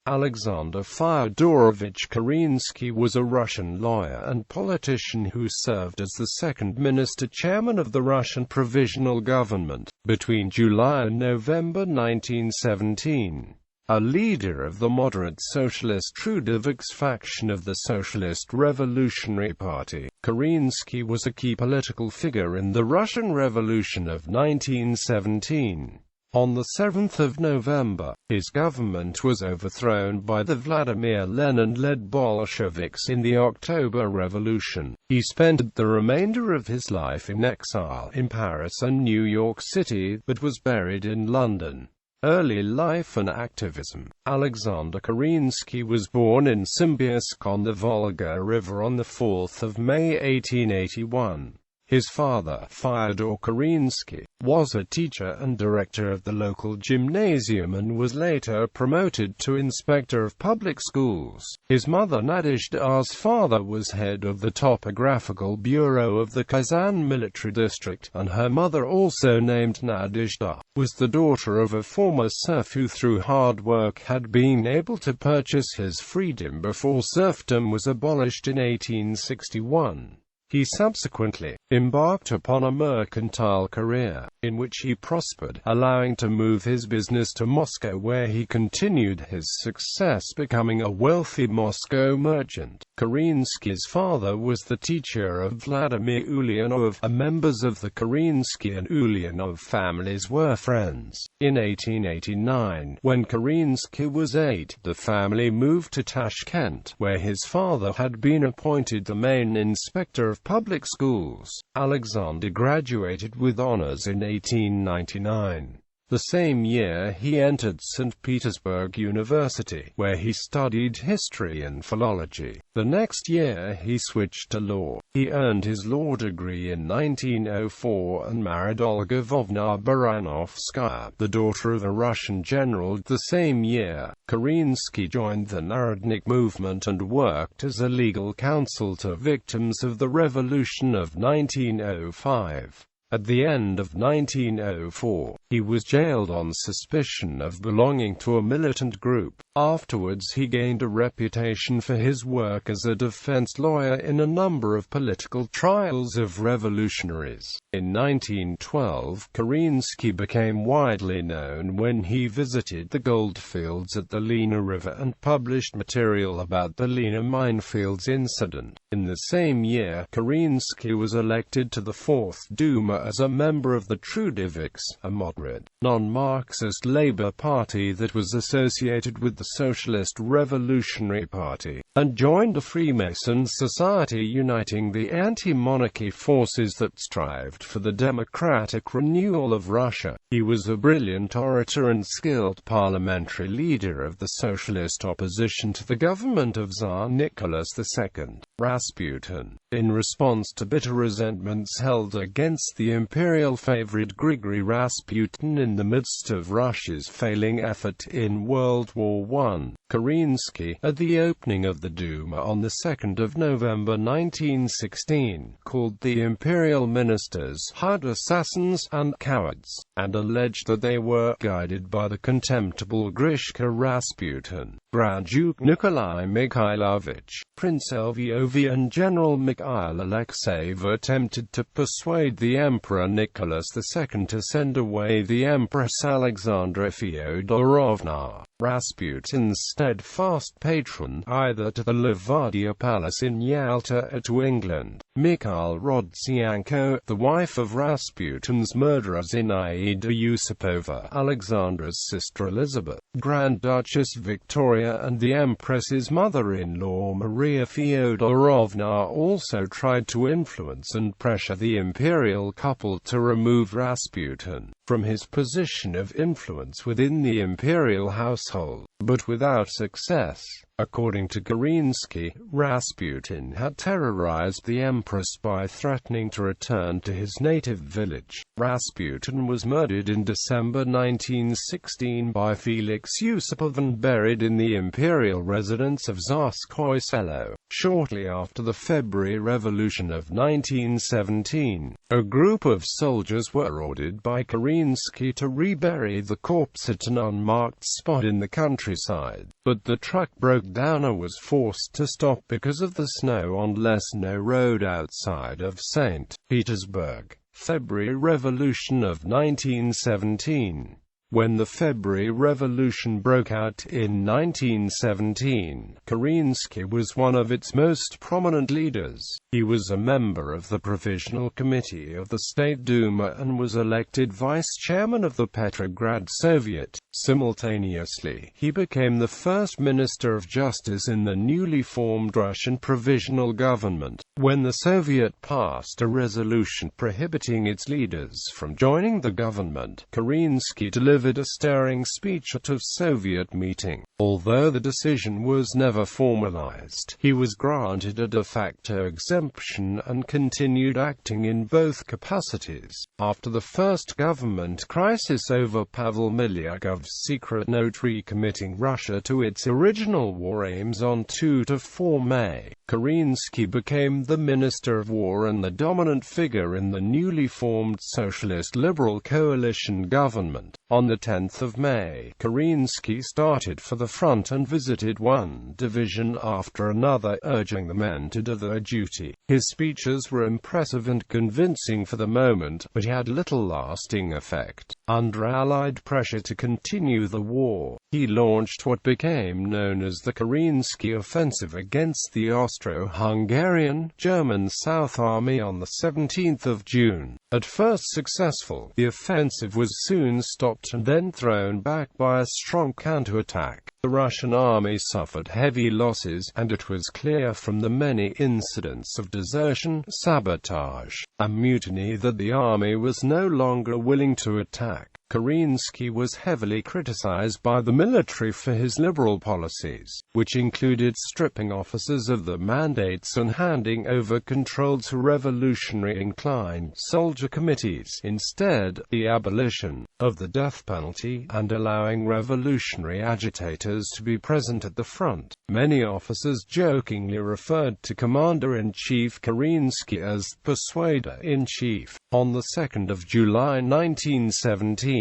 Alexander Fyodorovich Kerensky was a Russian lawyer and politician who served as the second minister chairman of the Russian Provisional Government between July and November 1917. A leader of the moderate-socialist Trudoviks faction of the Socialist Revolutionary Party, Kerensky was a key political figure in the Russian Revolution of 1917. On the 7th of November, his government was overthrown by the Vladimir Lenin-led Bolsheviks in the October Revolution. He spent the remainder of his life in exile in Paris and New York City, but was buried in London. Early life and activism. Alexander Kerensky was born in Simbirsk on the Volga River on 4 May 1881. His father, Fyodor Kerensky, was a teacher and director of the local gymnasium and was later promoted to inspector of public schools. His mother, Nadezhda's father, was head of the topographical bureau of the Kazan military district, and her mother, also named Nadezhda, was the daughter of a former serf who through hard work had been able to purchase his freedom before serfdom was abolished in 1861. He subsequently embarked upon a mercantile career, in which he prospered, allowing to move his business to Moscow, where he continued his success, becoming a wealthy Moscow merchant. Kerensky's father was the teacher of Vladimir Ulyanov, and members of the Kerensky and Ulyanov families were friends. In 1889, when Kerensky was 8, the family moved to Tashkent, where his father had been appointed the main inspector of public schools. Alexander graduated with honors in 1899. The same year he entered St. Petersburg University, where he studied history and philology. The next year he switched to law. He earned his law degree in 1904 and married Olga Lvovna Baranovskaya, the daughter of a Russian general. The same year, Kerensky joined the Narodnik movement and worked as a legal counsel to victims of the Revolution of 1905. At the end of 1904, he was jailed on suspicion of belonging to a militant group. Afterwards he gained a reputation for his work as a defense lawyer in a number of political trials of revolutionaries. In 1912, Kerensky became widely known when he visited the goldfields at the Lena River and published material about the Lena minefields incident. In the same year, Kerensky was elected to the 4th Duma as a member of the Trudoviks, a moderate, non-Marxist Labour Party that was associated with the Socialist Revolutionary Party, and joined a Freemason society uniting the anti-monarchy forces that strived for the democratic renewal of Russia. He was a brilliant orator and skilled parliamentary leader of the socialist opposition to the government of Tsar Nicholas II. Rasputin, in response to bitter resentments held against the imperial favorite Grigory Rasputin in the midst of Russia's failing effort in World War I, Kerensky, at the opening of the Duma on the 2nd of November 1916, called the imperial ministers hired assassins and cowards, and alleged that they were guided by the contemptible Grishka Rasputin. Grand Duke Nikolai Mikhailovich, Prince Lvov and General Mikhail Alexeyev attempted to persuade the Emperor Nicholas II to send away the Empress Alexandra Fyodorovna, Rasputin's steadfast patron, either to the Livadia Palace in Yalta or to England. Mikhail Rodzianko, the wife of Rasputin's murderer Zinaida Yusupova, Alexandra's sister Elizabeth, Grand Duchess Victoria and the Empress's mother-in-law Maria Fyodorovna also tried to influence and pressure the imperial couple to remove Rasputin from his position of influence within the imperial household, but without success. According to Kerensky, Rasputin had terrorized the Empress by threatening to return to his native village. Rasputin was murdered in December 1916 by Felix Yusupov and buried in the imperial residence of Tsarskoye Selo. Shortly after the February Revolution of 1917, a group of soldiers were ordered by Kerensky to rebury the corpse at an unmarked spot in the country countryside. But the truck broke down and was forced to stop because of the snow on Lesno Road outside of St. Petersburg. February Revolution of 1917. When the February Revolution broke out in 1917, Kerensky was one of its most prominent leaders. He was a member of the Provisional Committee of the State Duma and was elected vice-chairman of the Petrograd Soviet. Simultaneously, he became the first Minister of Justice in the newly formed Russian Provisional Government. When the Soviet passed a resolution prohibiting its leaders from joining the government, Kerensky delivered a stirring speech at a Soviet meeting. Although the decision was never formalized, he was granted a de facto exemption and continued acting in both capacities. After the first government crisis over Pavel Milyagov's secret note recommitting Russia to its original war aims on 2–4 May, Kerensky became the Minister of War and the dominant figure in the newly formed Socialist Liberal Coalition government. On the 10th of May, Kerensky started for the front and visited one division after another, urging the men to do their duty. His speeches were impressive and convincing for the moment, but had little lasting effect. Under Allied pressure to continue the war, he launched what became known as the Kerensky Offensive against the Austro-Hungarian German South Army on the 17th of June. At first successful, the offensive was soon stopped and then thrown back by a strong counterattack. The Russian army suffered heavy losses, and it was clear from the many incidents of desertion, sabotage, and mutiny that the army was no longer willing to attack. Kerensky was heavily criticized by the military for his liberal policies, which included stripping officers of their mandates and handing over control to revolutionary-inclined soldier committees, instead, the abolition of the death penalty, and allowing revolutionary agitators to be present at the front. Many officers jokingly referred to Commander-in-Chief Kerensky as Persuader-in-Chief. On the 2nd of July 1917,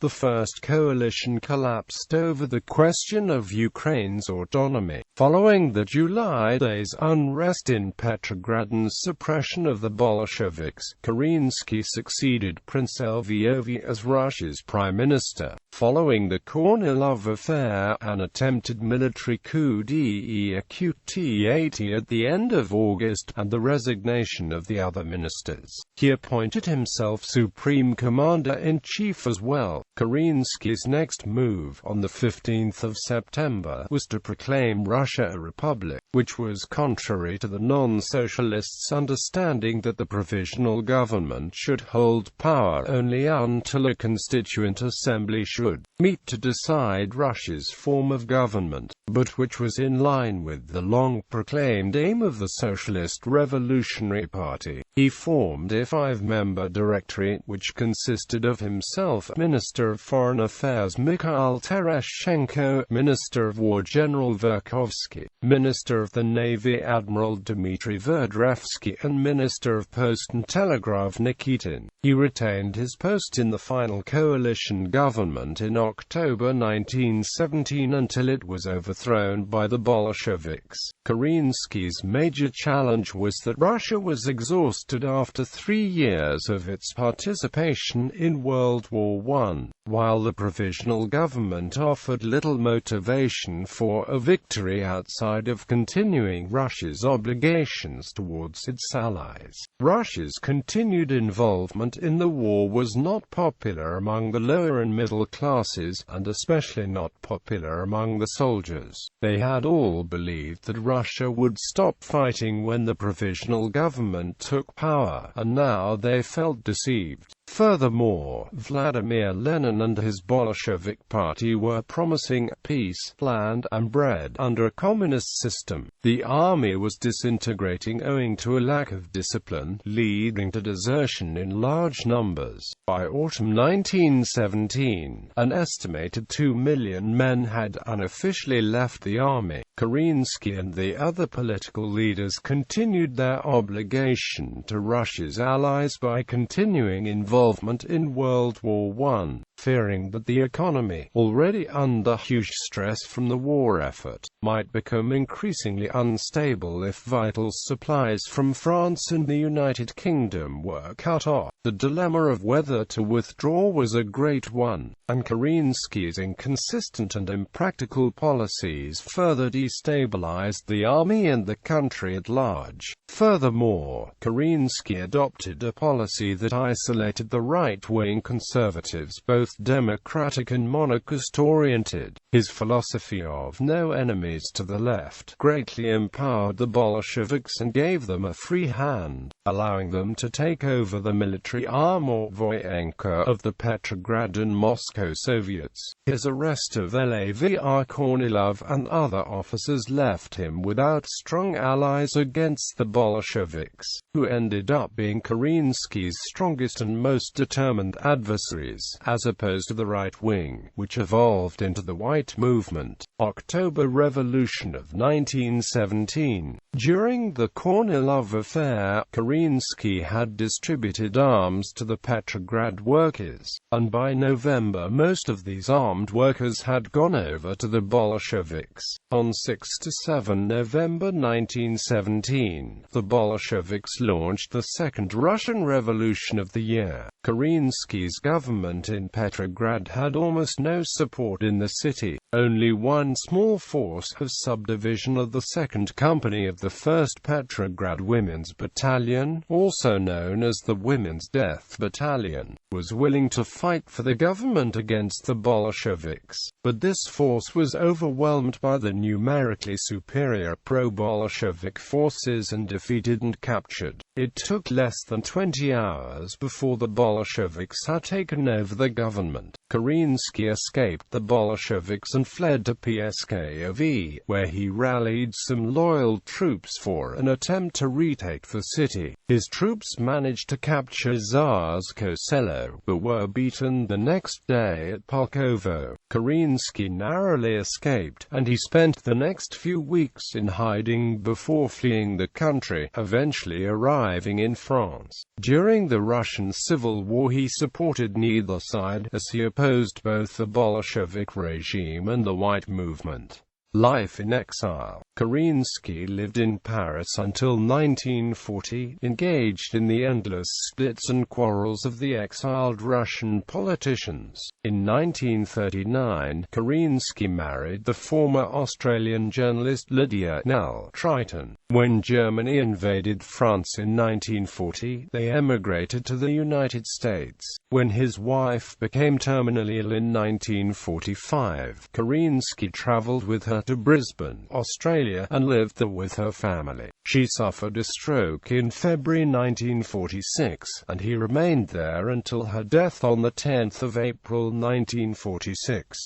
the First Coalition collapsed over the question of Ukraine's autonomy. Following the July days' unrest in Petrograd and suppression of the Bolsheviks, Kerensky succeeded Prince Lvov as Russia's prime minister. Following the Kornilov affair, an attempted military coup d'etat at the end of August, and the resignation of the other ministers, he appointed himself Supreme Commander-in-Chief as well. Kerensky's next move, on the 15th of September, was to proclaim Russia a republic, which was contrary to the non-socialists' understanding that the provisional government should hold power only until a constituent assembly should meet to decide Russia's form of government, but which was in line with the long-proclaimed aim of the Socialist Revolutionary Party. He formed a 5-member directorate which consisted of himself, Minister of Foreign Affairs Mikhail Tereshchenko, Minister of War General Verkhovsky, Minister of the Navy Admiral Dmitry Verdrevsky, and Minister of Post and Telegraph Nikitin. He retained his post in the final coalition government in October 1917 until it was overthrown by the Bolsheviks. Kerensky's major challenge was that Russia was exhausted after 3 years of its participation in World War I, while the provisional government offered little motivation for a victory outside of continuing Russia's obligations towards its allies. Russia's continued involvement in the war was not popular among the lower and middle classes, and especially not popular among the soldiers. They had all believed that Russia would stop fighting when the provisional government took power, and now they felt deceived. Furthermore, Vladimir Lenin and his Bolshevik party were promising peace, land, and bread under a communist system. The army was disintegrating owing to a lack of discipline, leading to desertion in large numbers. By autumn 1917, an estimated 2 million men had unofficially left the army. Kerensky and the other political leaders continued their obligation to Russia's allies by continuing involvement in World War I. fearing that the economy, already under huge stress from the war effort, might become increasingly unstable if vital supplies from France and the United Kingdom were cut off. The dilemma of whether to withdraw was a great one, and Kerensky's inconsistent and impractical policies further destabilized the army and the country at large. Furthermore, Kerensky adopted a policy that isolated the right-wing conservatives, both democratic and monarchist-oriented. His philosophy of no enemies to the left greatly empowered the Bolsheviks and gave them a free hand, allowing them to take over the military arm or Voyenka of the Petrograd and Moscow Soviets. His arrest of Vladimir Kornilov and other officers left him without strong allies against the Bolsheviks, who ended up being Kerensky's strongest and most determined adversaries, as opposed to the right wing, which evolved into the White Movement. October Revolution of 1917. During the Kornilov affair, Kerensky had distributed arms to the Petrograd workers, and by November most of these armed workers had gone over to the Bolsheviks. On 6–7 November 1917, the Bolsheviks launched the Second Russian Revolution of the year. Kerensky's government in Petrograd had almost no support in the city. Only one small force of subdivision of the 2nd Company of the 1st Petrograd Women's Battalion, also known as the Women's Death Battalion, was willing to fight for the government against the Bolsheviks, but this force was overwhelmed by the numerically superior pro-Bolshevik forces and defeated and captured. It took less than 20 hours before the Bolsheviks had taken over the government. Kerensky escaped the Bolsheviks and fled to Pskov, where he rallied some loyal troops for an attempt to retake the city. His troops managed to capture Tsarskoye Selo, but were beaten the next day at Pulkovo. Kerensky narrowly escaped, and he spent the next few weeks in hiding before fleeing the country, eventually arriving in France. During the Russian Civil War he supported neither side, as he opposed both the Bolshevik regime and the White Movement. Life in exile. Kerensky lived in Paris until 1940, engaged in the endless splits and quarrels of the exiled Russian politicians. In 1939, Kerensky married the former Australian journalist Lydia Nell Triton. When Germany invaded France in 1940, they emigrated to the United States. When his wife became terminally ill in 1945, Kerensky traveled with her to Brisbane, Australia, and lived there with her family. She suffered a stroke in February 1946, and he remained there until her death on the 10th of April 1946.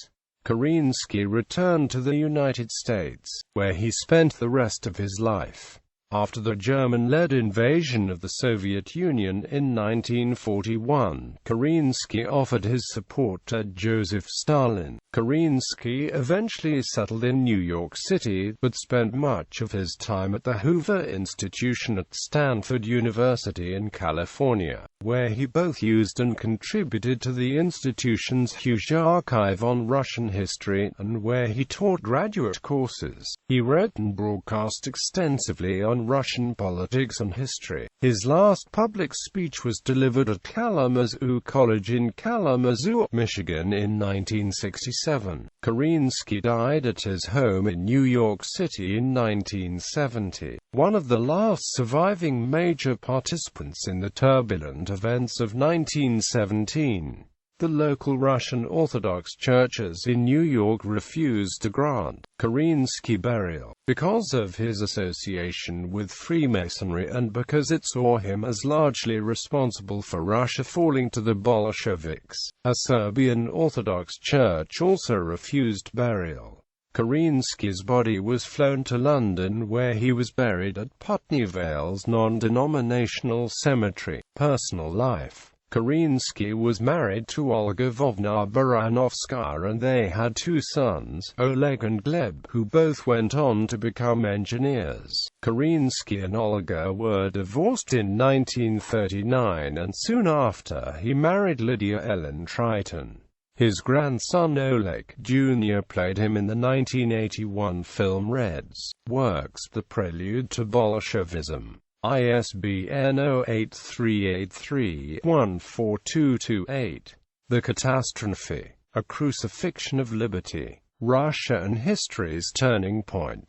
Kerensky returned to the United States, where he spent the rest of his life. After the German-led invasion of the Soviet Union in 1941, Kerensky offered his support to Joseph Stalin. Kerensky eventually settled in New York City, but spent much of his time at the Hoover Institution at Stanford University in California, where he both used and contributed to the institution's huge archive on Russian history, and where he taught graduate courses. He wrote and broadcast extensively on Russian politics and history. His last public speech was delivered at Kalamazoo College in Kalamazoo, Michigan in 1967. Kerensky died at his home in New York City in 1970. One of the last surviving major participants in the turbulent events of 1917. The local Russian Orthodox churches in New York refused to grant Kerensky burial, because of his association with Freemasonry and because it saw him as largely responsible for Russia falling to the Bolsheviks. A Serbian Orthodox church also refused burial. Kerensky's body was flown to London, where he was buried at Putney Vale's non-denominational cemetery. Personal life. Kerensky was married to Olga Lvovna Baranovskaya, and they had two sons, Oleg and Gleb, who both went on to become engineers. Kerensky and Olga were divorced in 1939, and soon after he married Lydia Ellen Triton. His grandson Oleg Jr. played him in the 1981 film Reds. Works: The Prelude to Bolshevism. ISBN 0838314228. The Catastrophe. A Crucifixion of Liberty. Russia and History's Turning Point.